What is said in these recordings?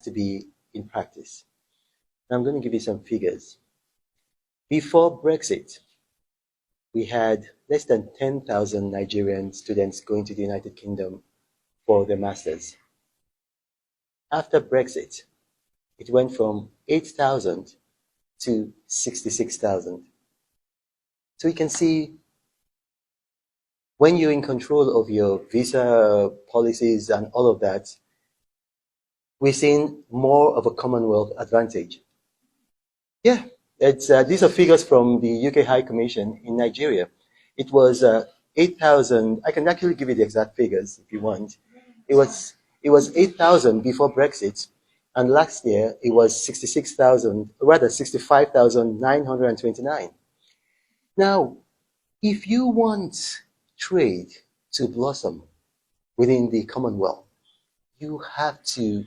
to be in practice. Now I'm going to give you some figures. Before Brexit, we had less than 10,000 Nigerian students going to the United Kingdom for their masters. After Brexit, it went from 8,000 to 66,000. So you can see when you're in control of your visa policies and all of that, we're seeing more of a Commonwealth advantage. Yeah, these are figures from the UK High Commission in Nigeria. It was 8,000. I can actually give you the exact figures if you want. It was 8,000 before Brexit, and last year it was 65,929. Now, if you want trade to blossom within the Commonwealth, you have to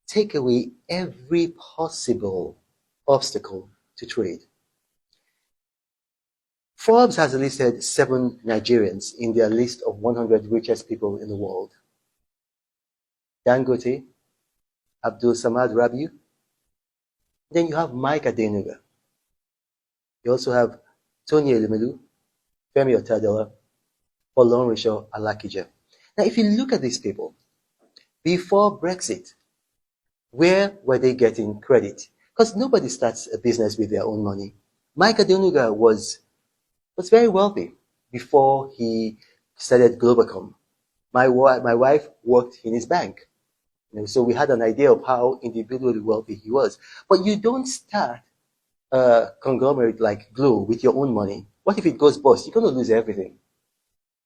take away every possible obstacle to trade. Forbes has listed 7 Nigerians in their list of 100 richest people in the world. Dangote, Abdul Samad Rabiu. Then you have Mike Adenuga. You also have Tony Elumelu, Femi Otedola, Folorunsho Alakija. Now, if you look at these people, before Brexit, where were they getting credit? Because nobody starts a business with their own money. Mike Adenuga was very wealthy before he started Globacom. My wife worked in his bank. So we had an idea of how individually wealthy he was. But you don't start a conglomerate like Glo with your own money. What if it goes bust? You're going to lose everything.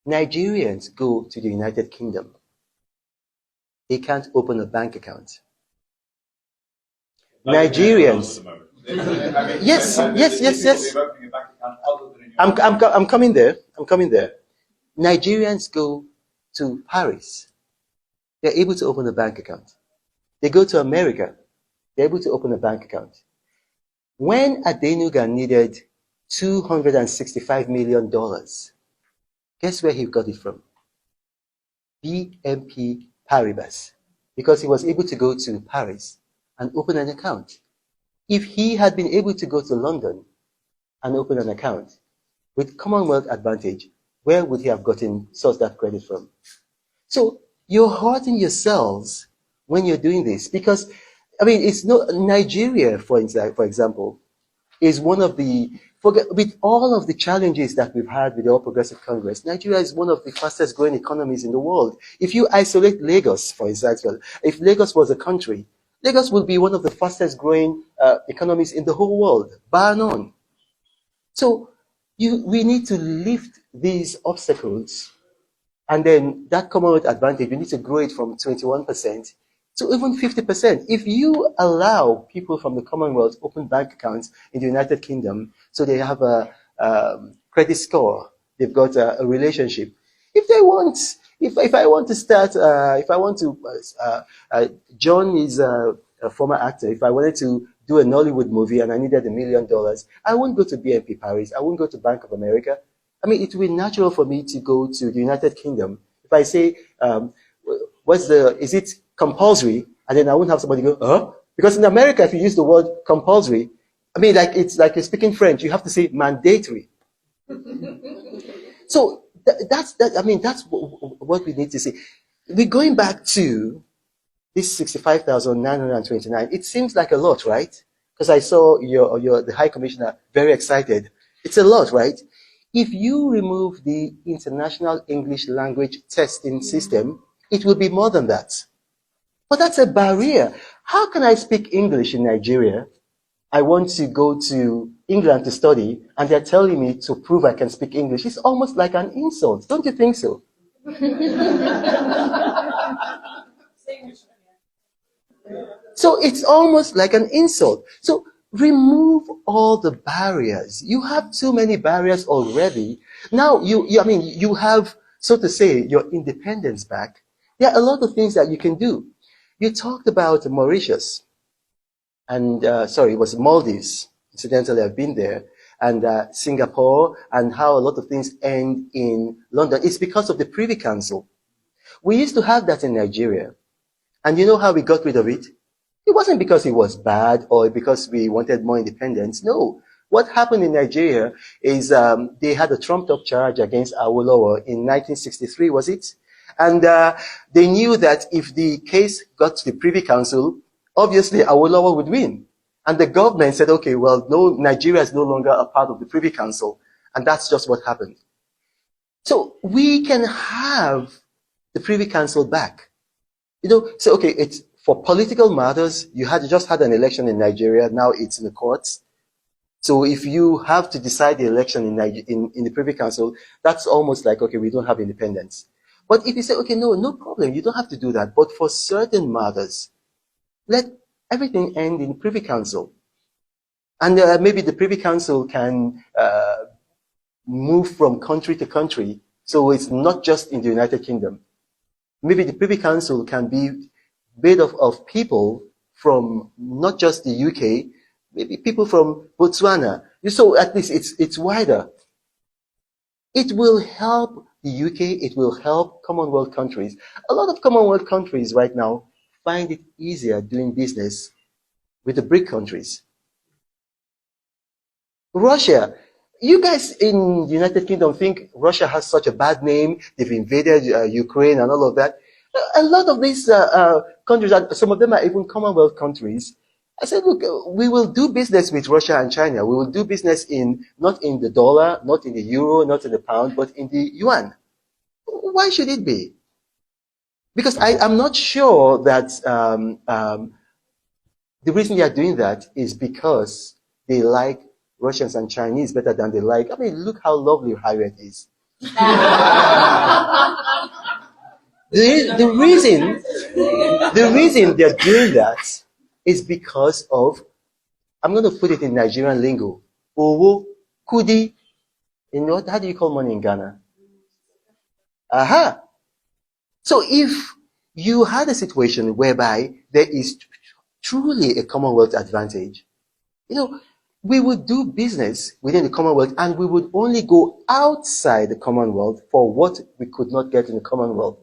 Nigerians go to the United Kingdom. They can't open a bank account. Nigerians. Yes. I'm coming there. Nigerians go to Paris. They're able to open a bank account. They go to America. They're able to open a bank account. When Adenuga needed $265 million, guess where he got it from? BNP Paribas. Because he was able to go to Paris and open an account. If he had been able to go to London and open an account with Commonwealth advantage, where would he have sourced that credit from? So you're hurting yourselves when you're doing this, because it's not Nigeria, for example, is one of the with all of the challenges that we've had with the All Progressive Congress, Nigeria is one of the fastest growing economies in the world. If you isolate Lagos, for example, if Lagos was a country, Lagos would be one of the fastest growing economies in the whole world, bar none. So we need to lift these obstacles, and then that Commonwealth advantage, we need to grow it from 21% to even 50%. If you allow people from the Commonwealth to open bank accounts in the United Kingdom, so they have a credit score, they've got a relationship. If I want to start, John is a former actor. If I wanted to do a Nollywood movie and I needed $1 million, I wouldn't go to BNP Paribas. I wouldn't go to Bank of America. It would be natural for me to go to the United Kingdom. If I say, is it compulsory? And then I wouldn't have somebody go, huh? Because in America, if you use the word compulsory, it's like you're speaking French. You have to say mandatory. So that's what we need to see. We're going back to this 65,929. It seems like a lot, right? Because I saw the High Commissioner very excited. It's a lot, right? If you remove the International English Language Testing System, it will be more than that. But that's a barrier. How can I speak English in Nigeria? I want to go to England to study, and they're telling me to prove I can speak English. It's almost like an insult. Don't you think so? So it's almost like an insult. So remove all the barriers. You have too many barriers already. Now you have, so to say, your independence back. There are a lot of things that you can do. You talked about Mauritius, and it was Maldives. Incidentally, I've been there, and Singapore, and how a lot of things end in London. It's because of the Privy Council. We used to have that in Nigeria, and you know how we got rid of it? It wasn't because it was bad or because we wanted more independence. No. What happened in Nigeria is they had a trumped-up charge against Awolowo in 1963, was it? And they knew that if the case got to the Privy Council, obviously Awolowo would win. And the government said, okay, well, no, Nigeria is no longer a part of the Privy Council. And that's just what happened. So we can have the Privy Council back. So okay, it's for political matters. You just had an election in Nigeria. Now it's in the courts. So if you have to decide the election in the Privy Council, that's almost like, okay, we don't have independence. But if you say, okay, no problem, you don't have to do that. But for certain matters, let everything end in the Privy Council. And maybe the Privy Council can move from country to country. So it's not just in the United Kingdom. Maybe the Privy Council can be made of people from not just the UK, maybe people from Botswana. So at least it's wider. It will help the UK, it will help Commonwealth countries. A lot of Commonwealth countries right now find it easier doing business with the BRIC countries. Russia. You guys in the United Kingdom think Russia has such a bad name. They've invaded Ukraine and all of that. A lot of these countries, and some of them are even Commonwealth countries. I said, look, we will do business with Russia and China. We will do business not in the dollar, not in the euro, not in the pound, but in the yuan. Why should it be? Because I'm not sure that the reason they are doing that is because they like Russians and Chinese better than they like. I mean, look how lovely Harriet is. The reason they're doing that is because of, I'm going to put it in Nigerian lingo, owo, kudi. How do you call money in Ghana? Aha. So if you had a situation whereby there is truly a Commonwealth advantage, we would do business within the Commonwealth and we would only go outside the Commonwealth for what we could not get in the Commonwealth.